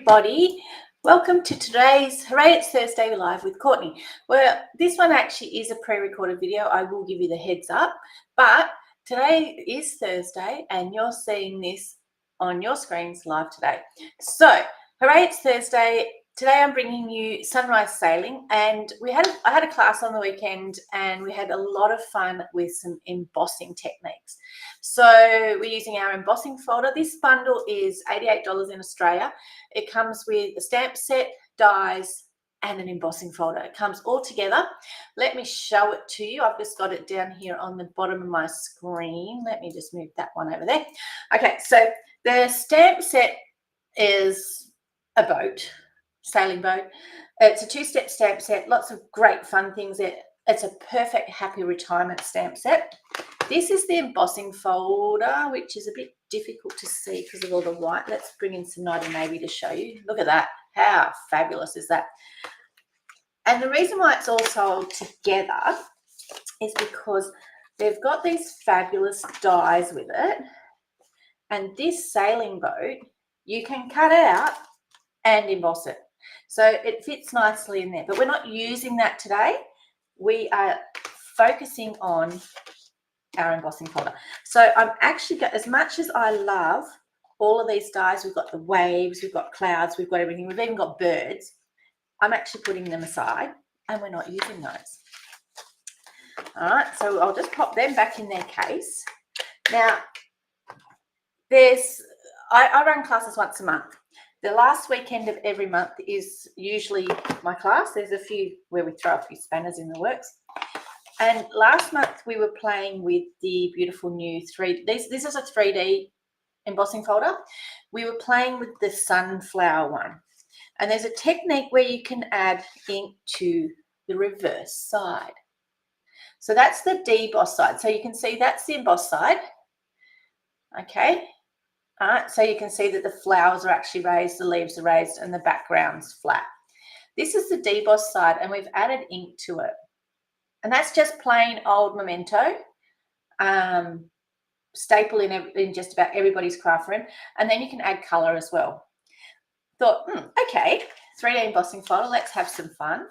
everybody. Welcome to today's Hooray, It's Thursday Live with Courtney. Well, this one actually is a pre-recorded video. I will give you the heads up, but today is Thursday and you're seeing this on your screens live today. So, Hooray, It's Thursday. Today I'm bringing you sunrise sailing, and I had a class on the weekend and we had a lot of fun with some embossing techniques. So we're using our embossing folder. This bundle is $88 in Australia. It comes with a stamp set, dies, and an embossing folder. It comes all together. Let me show it to you. I've just got it down here on the bottom of my screen. Let me just move that one over there. Okay, so the stamp set is a boat. Sailing boat. It's a two-step stamp set, lots of great fun things. It's a perfect happy retirement stamp set. This is the embossing folder, which is a bit difficult to see because of all the white. Let's bring in some night and navy to show you. Look at that. How fabulous is that? And the reason why it's all sold together is because they've got these fabulous dies with it. And this sailing boat, you can cut out and emboss it. So it fits nicely in there, but we're not using that today. We are focusing on our embossing folder. So I'm actually got, as much as I love all of these dies, we've got the waves, we've got clouds, we've got everything, we've even got birds. I'm actually putting them aside and we're not using those. All right, so I'll just pop them back in their case. Now, I run classes once a month. The last weekend of every month is usually my class. There's a few where we throw a few spanners in the works. And last month we were playing with the beautiful new 3D. This is a 3D embossing folder. We were playing with the sunflower one. And there's a technique where you can add ink to the reverse side. So that's the deboss side. So you can see that's the emboss side. Okay. All right, so you can see that the flowers are actually raised, the leaves are raised, and the background's flat. This is the deboss side, and we've added ink to it. And that's just plain old memento, staple in just about everybody's craft room. And then you can add colour as well. Thought, okay, 3D embossing folder, let's have some fun.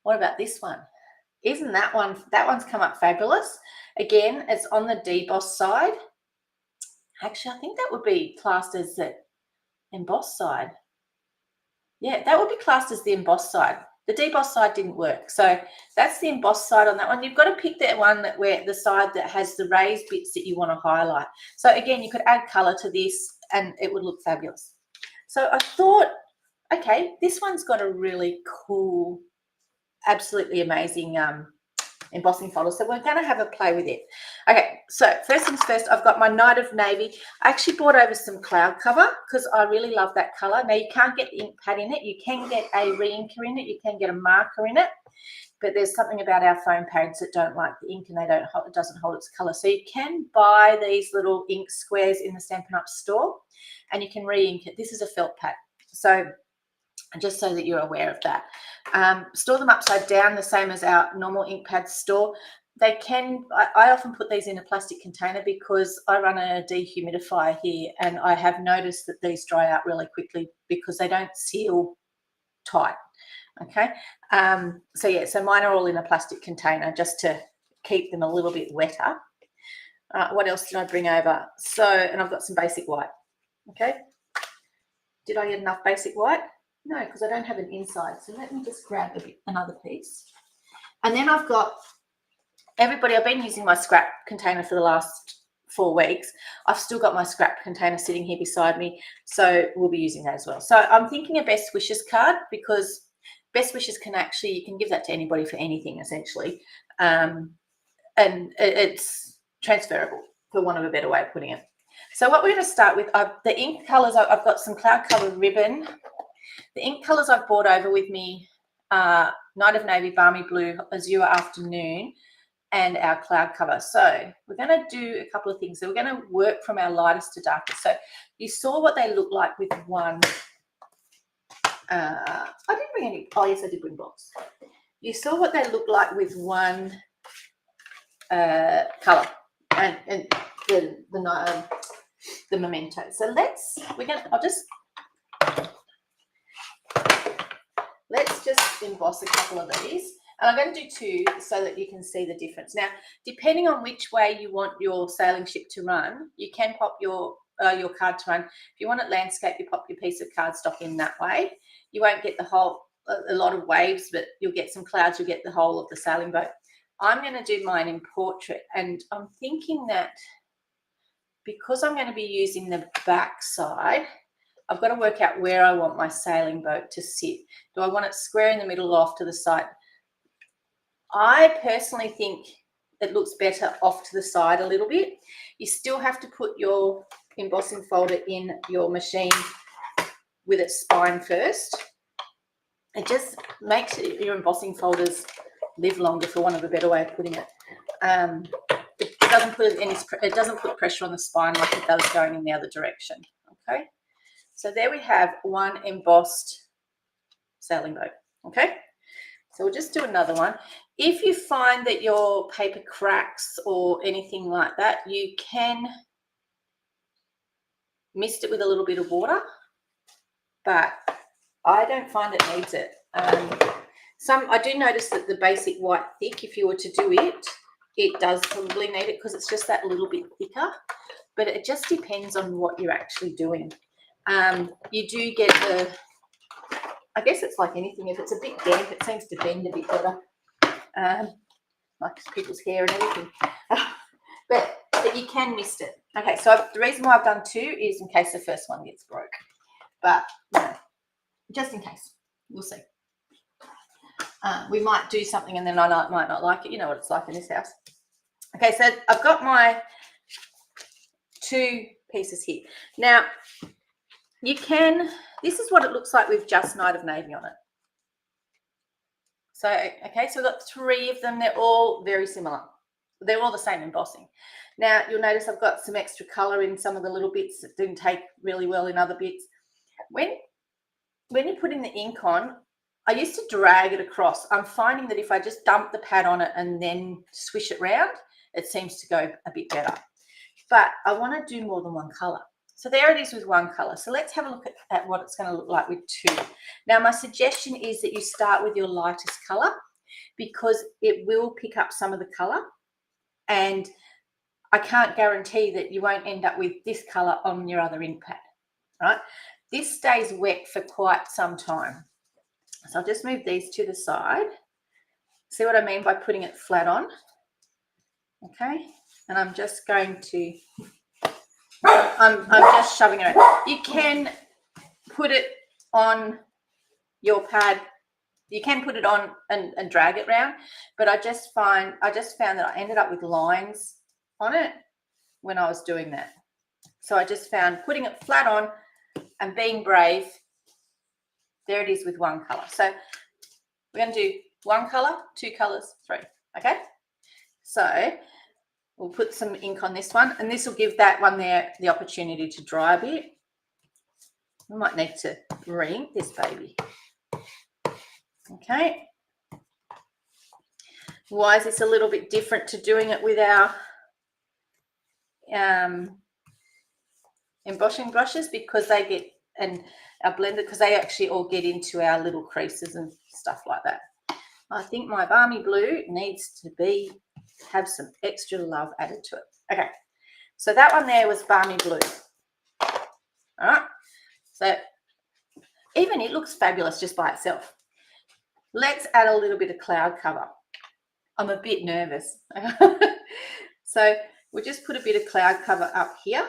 What about this one? Isn't that one's come up fabulous. Again, it's on the deboss side. Actually, I think that would be classed as the emboss side. Yeah, that would be classed as the emboss side. The deboss side didn't work. So that's the emboss side on that one. You've got to pick that one where the side that has the raised bits that you want to highlight. So again, you could add color to this and it would look fabulous. So I thought, okay, this one's got a really cool, absolutely amazing embossing folder, so we're going to have a play with it. Okay, so first things first, I've got my night of navy. I actually brought over some cloud cover because I really love that color. Now you can't get the ink pad in it, you can get a re-inker in it, you can get a marker in it, but there's something about our foam pads that don't like the ink and it doesn't hold its color. So you can buy these little ink squares in the Stampin' Up store and you can re-ink it. This is a felt pad, so just so that you're aware of that. Store them upside down, the same as our normal ink pads store. They can, I often put these in a plastic container because I run a dehumidifier here and I have noticed that these dry out really quickly because they don't seal tight. Okay, so yeah, so mine are all in a plastic container just to keep them a little bit wetter. What else did I bring over? So, and I've got some basic white. Okay, did I get enough basic white? No, because I don't have an inside. So let me just grab another piece. And then I've got I've been using my scrap container for the last 4 weeks. I've still got my scrap container sitting here beside me. So we'll be using that as well. So I'm thinking a best wishes card because best wishes can actually, you can give that to anybody for anything essentially. And it's transferable, for want of a better way of putting it. So what we're going to start with, the ink colors, I've got some cloud color ribbon. The ink colours I've brought over with me are Night of Navy, Balmy Blue, Azure Afternoon, and our cloud cover. So we're going to do a couple of things. So we're going to work from our lightest to darkest. So you saw what they look like with one. I didn't bring any. Oh, yes, I did bring blocks. You saw what they look like with one colour and the memento. So I'll just let's just emboss a couple of these. And I'm going to do 2 so that you can see the difference. Now, depending on which way you want your sailing ship to run, you can pop your card to run. If you want it landscape, you pop your piece of cardstock in that way. You won't get the whole, a lot of waves, but you'll get some clouds, you'll get the whole of the sailing boat. I'm going to do mine in portrait, and I'm thinking that because I'm going to be using the back side, I've got to work out where I want my sailing boat to sit. Do I want it square in the middle or off to the side? I personally think it looks better off to the side a little bit. You still have to put your embossing folder in your machine with its spine first. It just makes your embossing folders live longer, for want of a better way of putting it. It doesn't put pressure on the spine like it does going in the other direction. Okay, so there we have one embossed sailing boat. Okay, so we'll just do another one. If you find that your paper cracks or anything like that, you can mist it with a little bit of water, but I don't find it needs it. I do notice that the basic white thick, if you were to do it, it does probably need it because it's just that little bit thicker, but it just depends on what you're actually doing. You do get the, I guess it's like anything, if it's a bit damp, it seems to bend a bit better, like people's hair and everything. but you can mist it. Okay, so the reason why I've done 2 is in case the first one gets broke, but you know, just in case, we'll see. We might do something and then I might not like it. You know what it's like in this house. Okay, so I've got my 2 pieces here. Now, this is what it looks like with just Night of Navy on it. So, okay, so I've got 3 of them. They're all very similar. They're all the same embossing. Now, you'll notice I've got some extra colour in some of the little bits that didn't take really well in other bits. When you're putting the ink on, I used to drag it across. I'm finding that if I just dump the pad on it and then swish it round, it seems to go a bit better. But I want to do more than one colour. So there it is with one colour. So let's have a look at what it's going to look like with 2. Now, my suggestion is that you start with your lightest colour because it will pick up some of the colour, and I can't guarantee that you won't end up with this colour on your other ink pad, right? This stays wet for quite some time. So I'll just move these to the side. See what I mean by putting it flat on? Okay, and I'm just going to, I'm just shoving it around. You can put it on your pad. You can put it on and drag it around, but I just found that I ended up with lines on it when I was doing that. So I just found putting it flat on and being brave, there it is with one colour. So we're going to do 1 colour, 2 colours, 3, okay? So we'll put some ink on this one, and this will give that one there the opportunity to dry a bit. We might need to re-ink this baby. Okay. Why is this a little bit different to doing it with our embossing brushes? Because they get, and our blender, because they actually all get into our little creases and stuff like that. I think my balmy blue needs to have some extra love added to it. Okay, so that one there was balmy blue. All right, so even it looks fabulous just by itself. Let's add a little bit of cloud cover. I'm a bit nervous. So we'll just put a bit of cloud cover up here.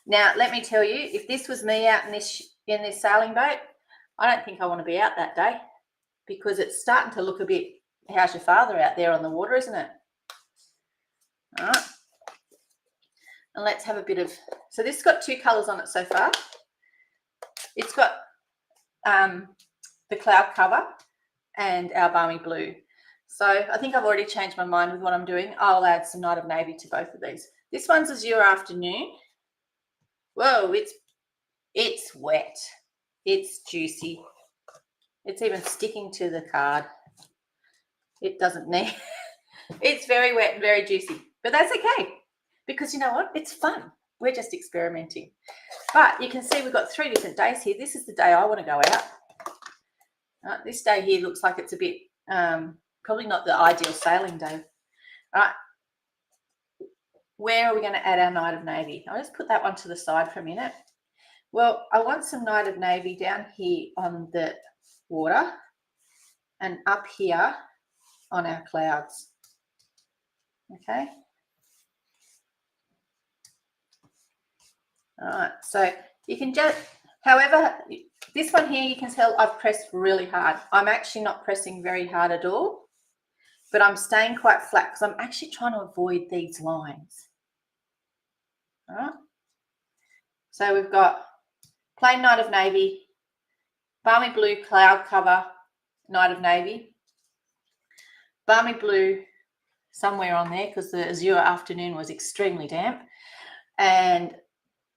Now, let me tell you, if this was me out in this sailing boat, I don't think I want to be out that day, because it's starting to look a bit, how's your father out there on the water, isn't it? All right. And let's have a bit of, so this has got 2 colours on it so far. It's got the cloud cover and our balmy blue. So I think I've already changed my mind with what I'm doing. I'll add some Night of Navy to both of these. This one's Azure Afternoon. Whoa, it's wet. It's juicy. It's even sticking to the card. It doesn't need, it's very wet and very juicy, but that's okay, because you know what? It's fun. We're just experimenting. But you can see we've got 3 different days here. This is the day I want to go out. This day here looks like it's a bit, probably not the ideal sailing day. All right. Where are we going to add our Night of Navy? I'll just put that one to the side for a minute. Well, I want some Night of Navy down here on the water and up here on our clouds. Okay. All right. So you can just, however, this one here, you can tell I've pressed really hard. I'm actually not pressing very hard at all, but I'm staying quite flat because I'm actually trying to avoid these lines. All right. So we've got plain Night of Navy, balmy blue cloud cover, Night of Navy, balmy blue somewhere on there because the azure afternoon was extremely damp, and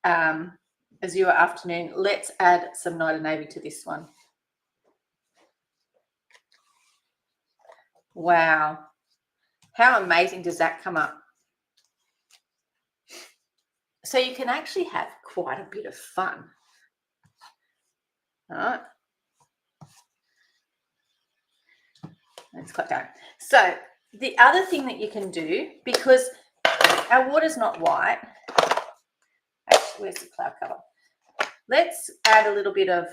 azure afternoon. Let's add some Night of Navy to this one. Wow, how amazing does that come up? So you can actually have quite a bit of fun. All right. Let's cut down. So the other thing that you can do, because our water's not white, actually, where's the cloud cover? Let's add a little bit of,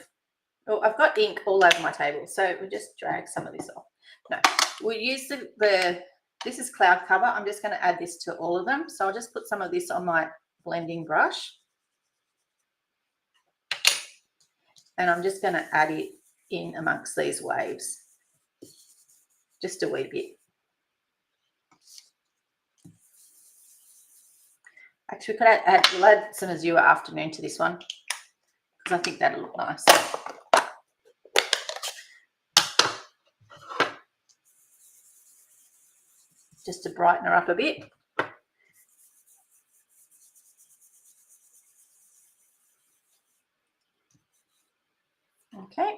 oh, I've got ink all over my table, so we'll just drag some of this off. No, we'll use this is cloud cover. I'm just going to add this to all of them. So I'll just put some of this on my blending brush. And I'm just going to add it in amongst these waves. Just a wee bit. Actually, we could add some azure afternoon to this one because I think that'll look nice. Just to brighten her up a bit. Okay,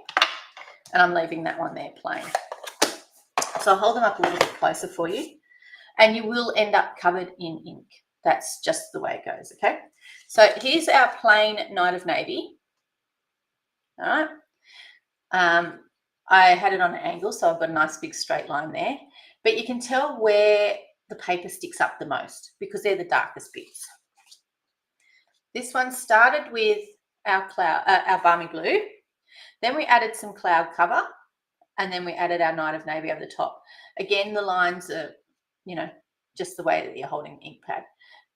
and I'm leaving that one there plain. So I'll hold them up a little bit closer for you, and you will end up covered in ink. That's just the way it goes, okay? So here's our plain Night of Navy. All right. I had it on an angle, so I've got a nice big straight line there. But you can tell where the paper sticks up the most because they're the darkest bits. This one started with our balmy blue. Then we added some cloud cover, and then we added our Night of Navy over the top. Again, the lines are, you know, just the way that you're holding ink pad.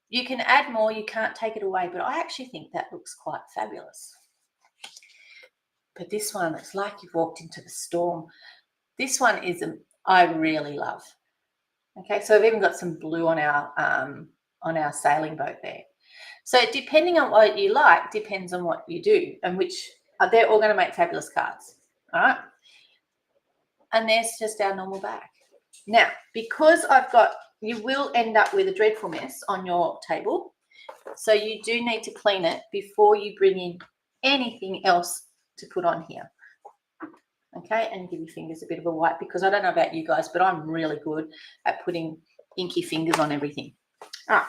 You can add more, you can't take it away, but I actually think that looks quite fabulous. But this one, it's like you've walked into the storm. This one is, I really love. Okay, so I've even got some blue on our sailing boat there. So depending on what you like, depends on what you do, and which, they're all going to make fabulous cards. All right. And there's just our normal bag. Now, because you will end up with a dreadful mess on your table. So you do need to clean it before you bring in anything else to put on here. Okay, and give your fingers a bit of a wipe, because I don't know about you guys, but I'm really good at putting inky fingers on everything. All right,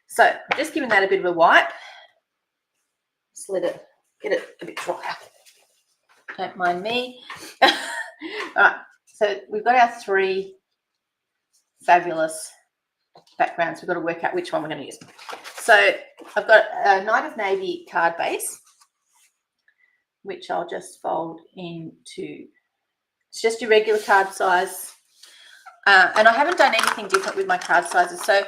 so just giving that a bit of a wipe. Just get it a bit drier. Don't mind me. All right, so we've got our 3 fabulous backgrounds. We've got to work out which one we're going to use. So I've got a Night of Navy card base, which I'll just fold into, it's just your regular card size. And I haven't done anything different with my card sizes. So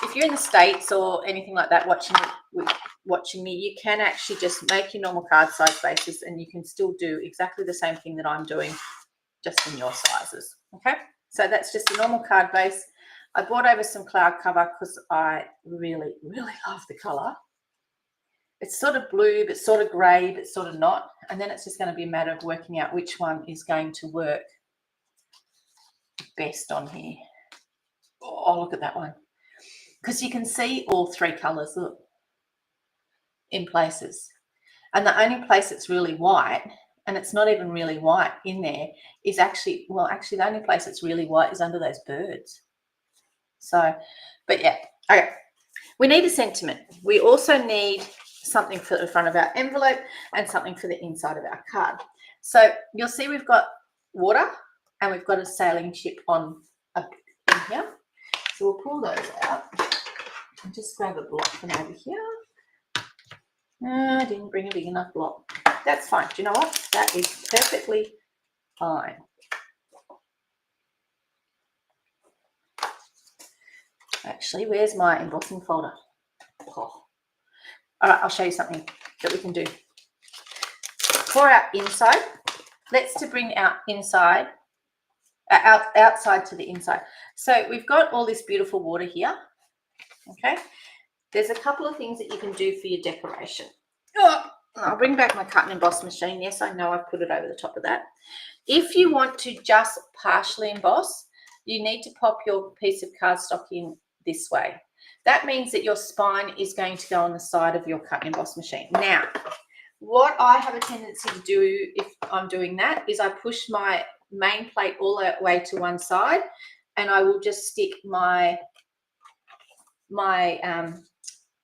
if you're in the States or anything like that watching me, you can actually just make your normal card size bases, and you can still do exactly the same thing that I'm doing, just in your sizes. Okay, so that's just a normal card base. I brought over some cloud cover because I really, really love the colour. It's sort of blue, but sort of grey, but sort of not. And then it's just going to be a matter of working out which one is going to work best on here. Oh, look at that one. Because you can see all 3 colours, look, in places. And the only place that's really white, and it's not even really white in there, is actually, well, actually the only place that's really white is under those birds. So, but yeah, okay. We need a sentiment. We also need something for the front of our envelope and something for the inside of our card. So you'll see we've got water and we've got a sailing ship on in here. So we'll pull those out and just grab a block from over here. I didn't bring a big enough block. That's fine. Do you know what? That is perfectly fine. Actually, where's my embossing folder? Oh. All right, I'll show you something that we can do. For our inside, let's to bring our inside, outside to the inside. So we've got all this beautiful water here, okay? There's a couple of things that you can do for your decoration. Oh, I'll bring back my cut and emboss machine. Yes, I know I've put it over the top of that. If you want to just partially emboss, you need to pop your piece of cardstock in this way. That means that your spine is going to go on the side of your cut and emboss machine. Now, what I have a tendency to do if I'm doing that is I push my main plate all the way to one side and I will just stick my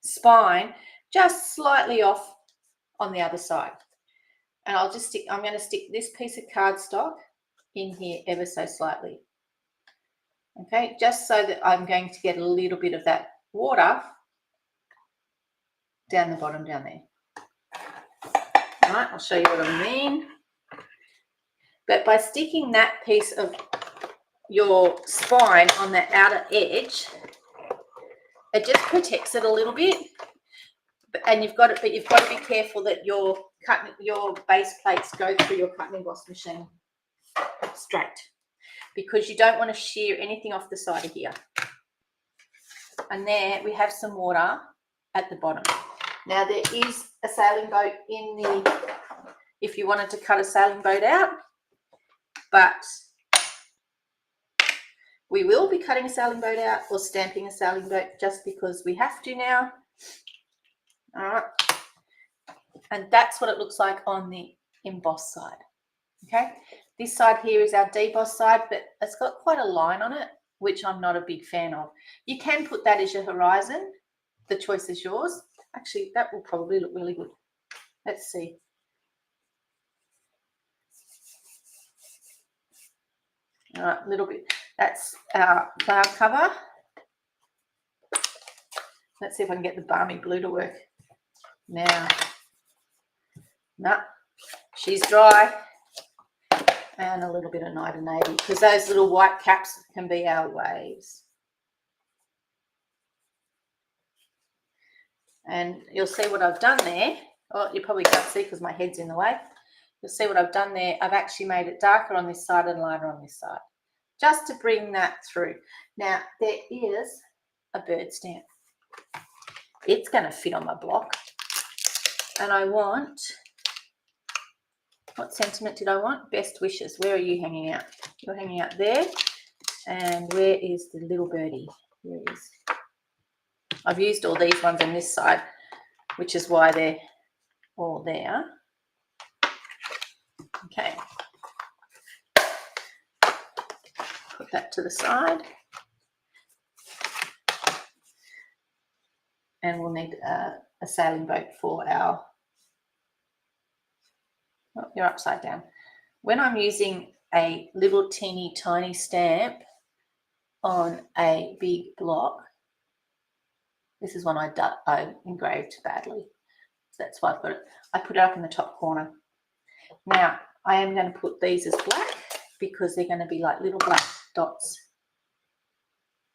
spine just slightly off on the other side. And I'm going to stick this piece of cardstock in here ever so slightly. Okay, just so that I'm going to get a little bit of that water down the bottom down there. All right, I'll show you what I mean. But by sticking that piece of your spine on the outer edge, it just protects it a little bit. And you've got to be careful that your base plates go through your cut and emboss machine straight, because you don't want to shear anything off the side of here. And there we have some water at the bottom. Now there is a sailing boat in the, if you wanted to cut a sailing boat out, but we will be cutting a sailing boat out or stamping a sailing boat just because we have to now. All right. And that's what it looks like on the emboss side. Okay. This side here is our deboss side, but it's got quite a line on it, which I'm not a big fan of. You can put that as your horizon. The choice is yours. Actually, that will probably look really good. Let's see. All right, a little bit. That's our cloud cover. Let's see if I can get the balmy glue to work. Now, no, she's dry. And a little bit of Night and Navy, because those little white caps can be our waves. And you'll see what I've done there. Oh, you probably can't see because my head's in the way. You'll see what I've done there. I've actually made it darker on this side and lighter on this side, just to bring that through. Now, there is a bird stamp. It's going to fit on my block. And I want, what sentiment did I want? Best wishes. Where are you hanging out? You're hanging out there. And where is the little birdie? Here it is. I've used all these ones on this side, which is why they're all there. Okay. Put that to the side. And we'll need a sailing boat for our, oh, you're upside down. When I'm using a little teeny tiny stamp on a big block, this is one I engraved badly. So that's why I've got it. I put it up in the top corner. Now, I am going to put these as black because they're going to be like little black dots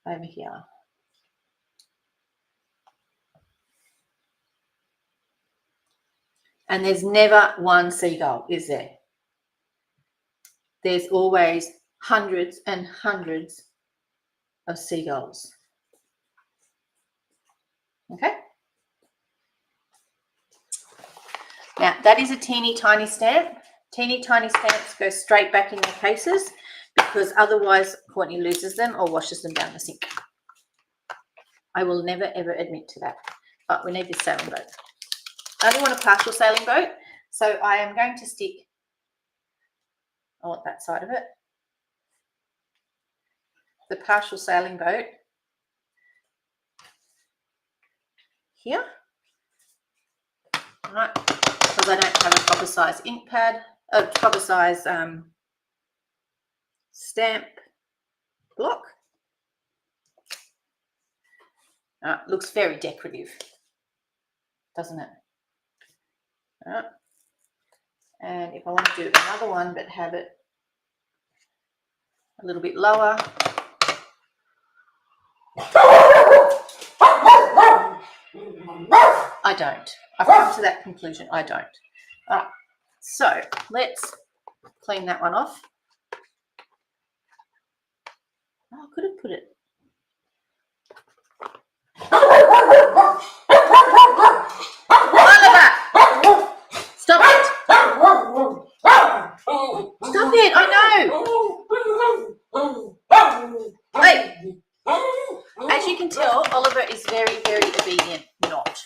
over here. And there's never one seagull, is there? There's always hundreds and hundreds of seagulls. Okay? Now, that is a teeny tiny stamp. Teeny tiny stamps go straight back in their cases because otherwise Courtney loses them or washes them down the sink. I will never, ever admit to that. But we need this sailing boat. I only want a partial sailing boat, so I am going to stick, I want that side of it, the partial sailing boat here. All right, because I don't have a proper size ink pad, a proper size stamp block. Looks very decorative, doesn't it? All right. And if I want to do another one but have it a little bit lower, I don't. I've come to that conclusion. I don't. All right. So let's clean that one off. Oh, I could have put it. Oliver! Stop it! Stop it! I know! Hey! As you can tell, Oliver is very, very obedient. Not.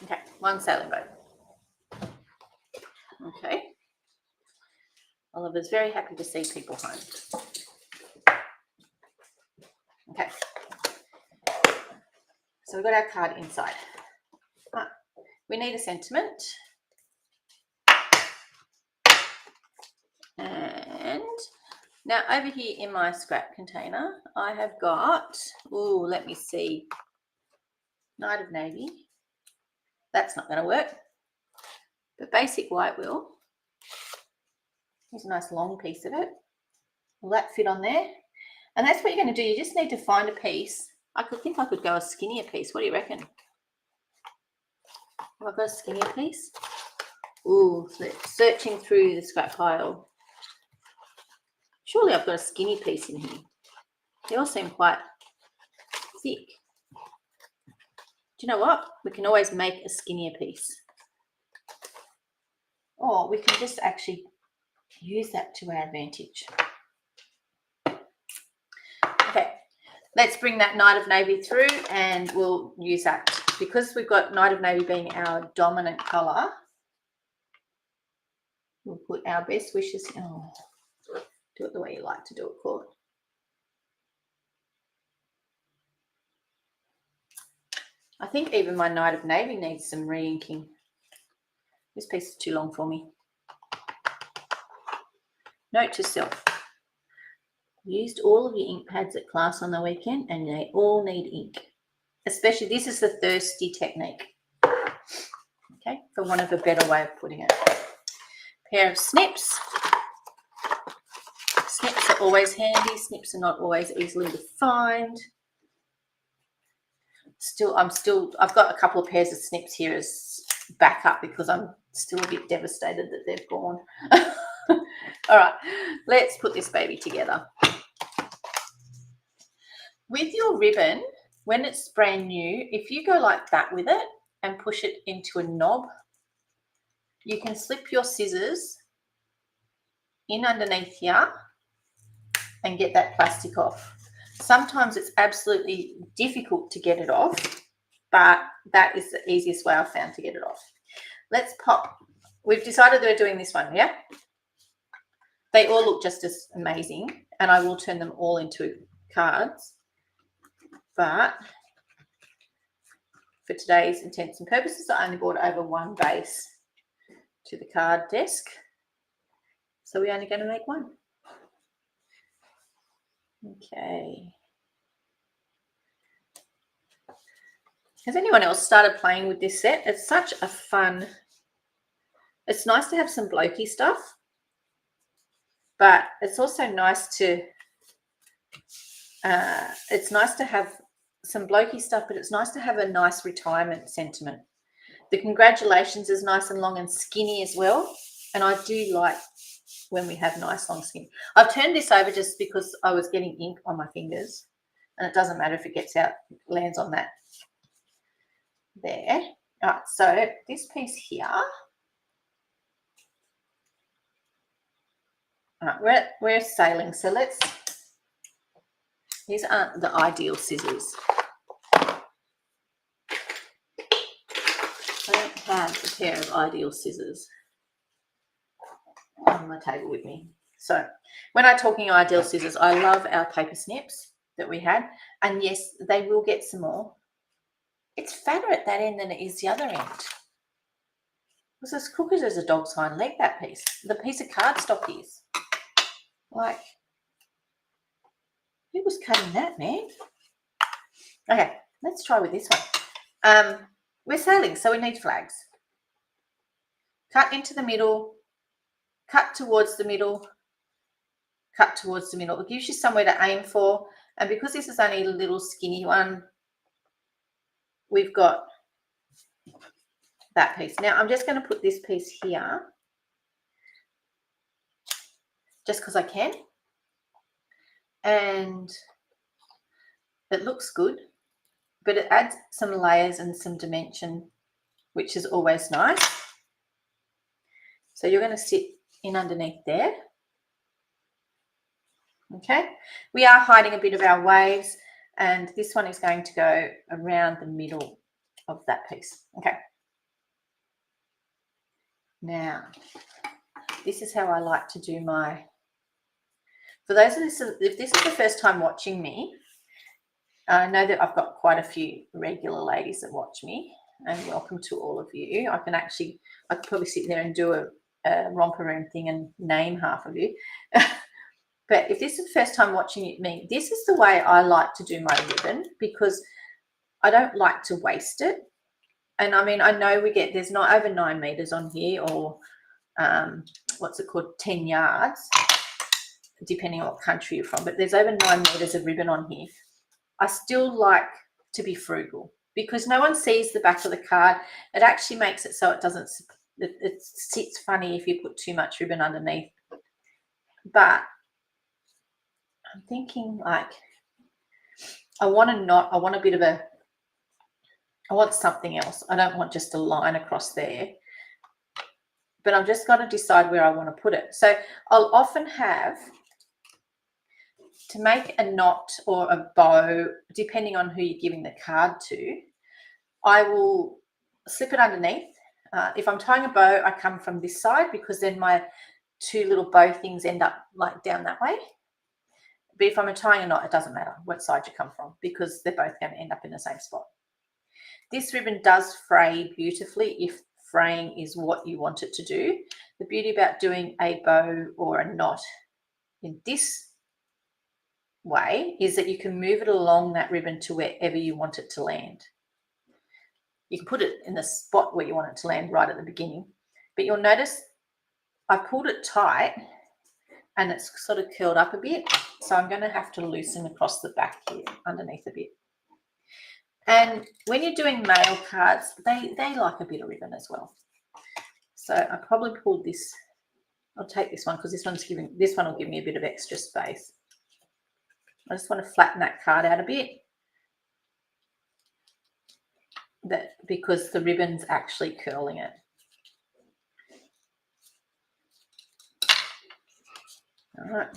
Okay, one sailing boat. Okay. Oliver's very happy to see people home. Okay. So we've got our card inside. We need a sentiment. And now over here in my scrap container, I have got, oh, let me see, Night of Navy. That's not going to work. But basic white will. Here's a nice long piece of it. Will that fit on there? And that's what you're going to do. You just need to find a piece. I think I could go a skinnier piece. What do you reckon? Have I got a skinnier piece? Ooh, searching through the scrap pile. Surely I've got a skinny piece in here. They all seem quite thick. Do you know what? We can always make a skinnier piece. Or we can just actually use that to our advantage. Okay, let's bring that Night of Navy through and we'll use that. Because we've got Night of Navy being our dominant colour, we'll put our best wishes. Oh, do it the way you like to do it, Court. I think even my Night of Navy needs some re-inking. This piece is too long for me. Note to self. Used all of your ink pads at class on the weekend and they all need ink. Especially, this is the thirsty technique. Okay, for want of a better way of putting it. Pair of snips. Snips are always handy. Snips are not always easily to find. I've got a couple of pairs of snips here as backup because I'm still a bit devastated that they've gone. All right, let's put this baby together. With your ribbon, when it's brand new, if you go like that with it and push it into a knob, you can slip your scissors in underneath here and get that plastic off. Sometimes it's absolutely difficult to get it off, but that is the easiest way I've found to get it off. Let's pop. We've decided that we're doing this one, yeah? They all look just as amazing, and I will turn them all into cards. But for today's intents and purposes, I only brought over one base to the card desk. So we're only going to make one. Okay. Has anyone else started playing with this set? It's such a fun, it's nice to have some blokey stuff, but it's also nice to, have some blokey stuff, but it's nice to have a nice retirement sentiment. The congratulations is nice and long and skinny as well. And I do like when we have nice long skin. I've turned this over just because I was getting ink on my fingers, and it doesn't matter if it gets out, lands on that there. All right, so this piece here. All right, we're sailing, so these aren't the ideal scissors. I don't have a pair of ideal scissors on my table with me. So when I'm talking ideal scissors, I love our paper snips that we had. And yes, they will get some more. It's fatter at that end than it is the other end. It was as crooked as a dog's hind leg, that piece. The piece of cardstock is. Like, who was cutting that, man? Okay, let's try with this one. We're sailing, so we need flags. Cut into the middle, cut towards the middle, cut towards the middle. It gives you somewhere to aim for. And because this is only a little skinny one, we've got that piece. Now I'm just going to put this piece here just because I can. And it looks good, but it adds some layers and some dimension, which is always nice. So you're going to sit in underneath there. Okay, we are hiding a bit of our waves, and this one is going to go around the middle of that piece. Okay, now this is how I like to do my, for those of this, if this is the first time watching me, I know that I've got quite a few regular ladies that watch me, and welcome to all of you. I could probably sit there and do a romper room thing and name half of you. But if this is the first time watching me, this is the way I like to do my ribbon, because I don't like to waste it. And I mean, I know there's not over 9 meters on here, or what's it called, 10 yards, depending on what country you're from, but there's over 9 meters of ribbon on here. I still like to be frugal because no one sees the back of the card. It actually makes it so it sits funny if you put too much ribbon underneath. But I'm thinking, like, I want something else. I don't want just a line across there, but I've just got to decide where I want to put it. So I'll often have to make a knot or a bow, depending on who you're giving the card to. I will slip it underneath. If I'm tying a bow, I come from this side, because then my 2 little bow things end up like down that way. But if I'm tying a knot, it doesn't matter what side you come from, because they're both going to end up in the same spot. This ribbon does fray beautifully if fraying is what you want it to do. The beauty about doing a bow or a knot in this way is that you can move it along that ribbon to wherever you want it to land. You can put it in the spot where you want it to land right at the beginning, but you'll notice I pulled it tight and it's sort of curled up a bit. So I'm going to have to loosen across the back here underneath a bit. And when you're doing mail cards, they like a bit of ribbon as well. So I probably pulled this. I'll take this one because this one will give me a bit of extra space. I just want to flatten that card out a bit. Because the ribbon's actually curling it. All right.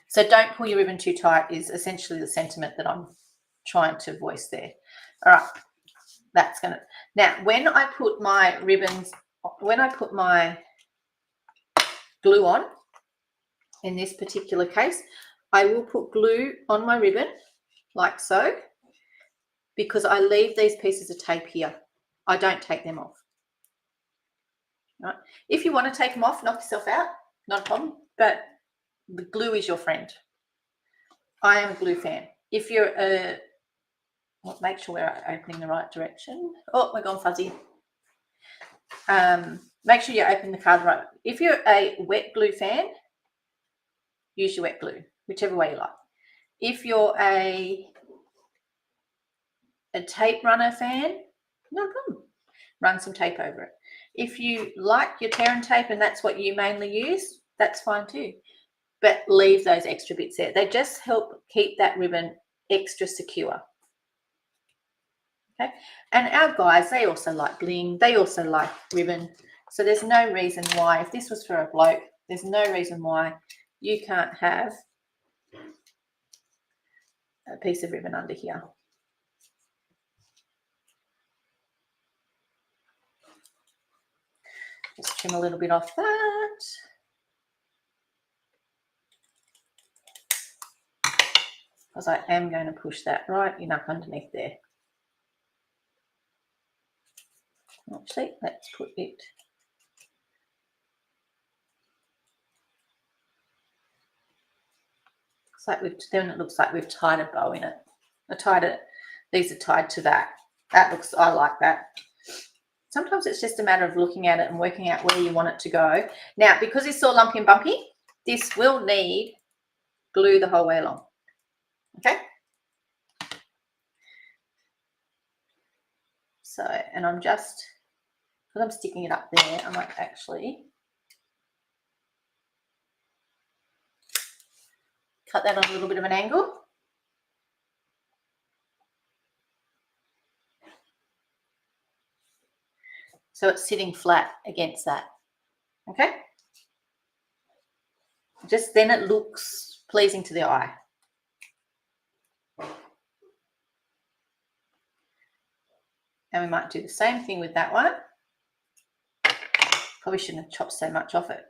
So don't pull your ribbon too tight is essentially the sentiment that I'm trying to voice there. All right. That's going to, now when I put my glue on, in this particular case, I will put glue on my ribbon like so, because I leave these pieces of tape here. I don't take them off. Right. If you want to take them off, knock yourself out, not a problem, but the glue is your friend. I am a glue fan. If you're make sure we're opening the right direction. Oh, we're gone fuzzy. Make sure you open the card right. If you're a wet glue fan, use your wet glue, whichever way you like. If you're a tape runner fan, no problem. Run some tape over it. If you like your tear and tape and that's what you mainly use, that's fine too. But leave those extra bits there. They just help keep that ribbon extra secure. Okay, and our guys, they also like bling. They also like ribbon. So there's no reason why, if this was for a bloke, there's no reason why you can't have a piece of ribbon under here. Just trim a little bit off that. because I am going to push that right in up underneath there. Actually, let's put it. Then it looks like we've tied a bow in it. These are tied to that. I like that. Sometimes it's just a matter of looking at it and working out where you want it to go. Now, because it's so lumpy and bumpy, this will need glue the whole way along. Okay. So, and I'm just, because I'm sticking it up there, I might actually cut that on a little bit of an angle. So it's sitting flat against that. Okay. Just then it looks pleasing to the eye. And we might do the same thing with that one. Probably shouldn't have chopped so much off it.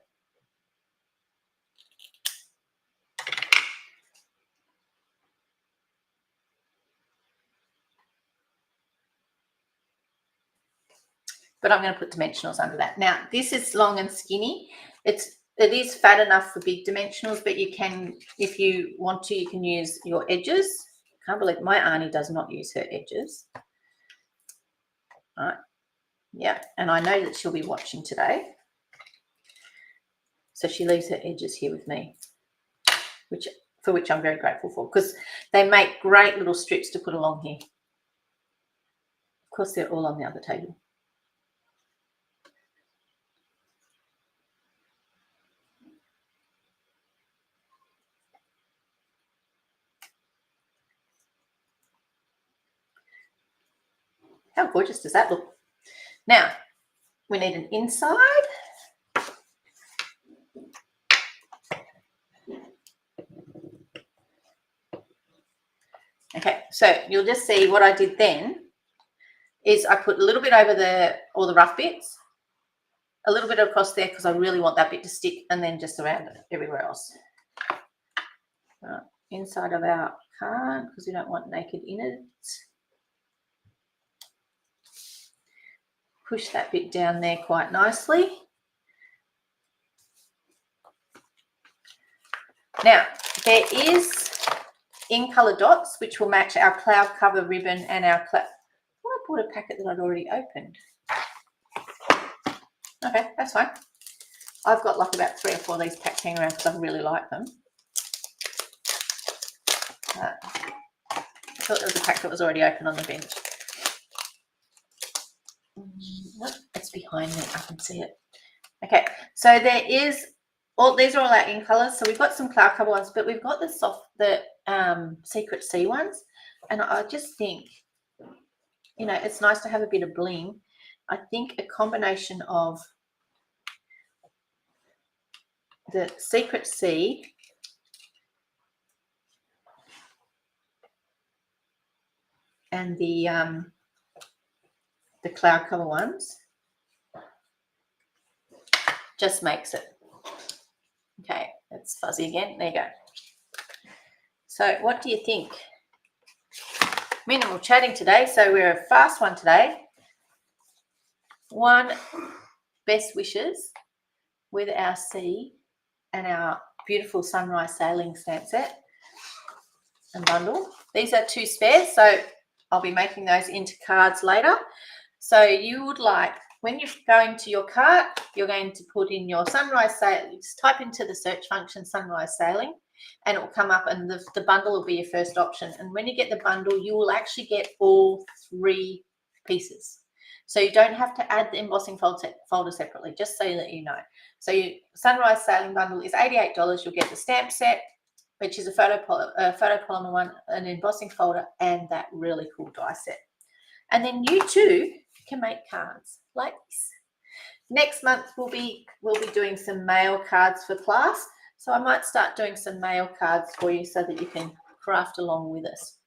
But I'm going to put dimensionals under that. Now, this is long and skinny. It is fat enough for big dimensionals, but you can, if you want to, you can use your edges. Can't believe my auntie does not use her edges. All right. Yeah, and I know that she'll be watching today. So she leaves her edges here with me, for which I'm very grateful for, because they make great little strips to put along here. Of course, they're all on the other table. How gorgeous does that look? Now, we need an inside. Okay, so you'll just see what I did then is I put a little bit over all the rough bits, a little bit across there because I really want that bit to stick, and then just around everywhere else. Inside of our card, because we don't want naked innards. Push that bit down there quite nicely. Now, there is in colour dots which will match our cloud cover ribbon and our I bought a packet that I'd already opened. Okay, that's fine. I've got like about 3 or 4 of these packs hanging around because I really like them. I thought there was a pack that was already open on the bench. Nope, it's behind me. I can see it. Okay, so there is these are all our in colours. So we've got some cloud cover ones, but we've got the Secret Sea ones, and I just think, you know, it's nice to have a bit of bling. I think a combination of the Secret Sea and the cloud cover ones just makes it. Okay, it's fuzzy again. There you go. So what do you think? Minimal chatting today, so we're a fast one today. One, best wishes with our sea and our beautiful sunrise sailing stamp set and bundle. These are 2 spares, so I'll be making those into cards later. So you would like, when you're going to your cart, you're going to put in your sunrise sailing, just type into the search function sunrise sailing, and it will come up, and the bundle will be your first option. And when you get the bundle, you will actually get all 3 pieces. So you don't have to add the embossing folder separately, just so that you know. So your sunrise sailing bundle is $88. You'll get the stamp set, which is a photopolymer one, an embossing folder, and that really cool die set. And then you too can make cards like this. Next month we'll be doing some mail cards for class. So I might start doing some mail cards for you so that you can craft along with us.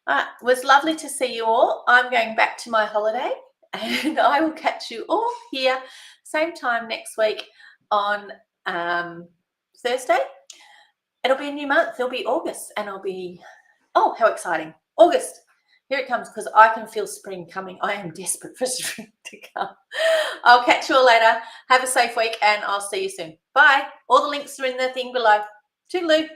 It was lovely to see you all. I'm going back to my holiday, and I will catch you all here same time next week on Thursday. it'll be a new month. It'll be August, and I'll be, oh, how exciting. August. Here it comes, because I can feel spring coming. I am desperate for spring to come. I'll catch you all later. Have a safe week, and I'll see you soon. Bye. All the links are in the thing below. Toodaloo.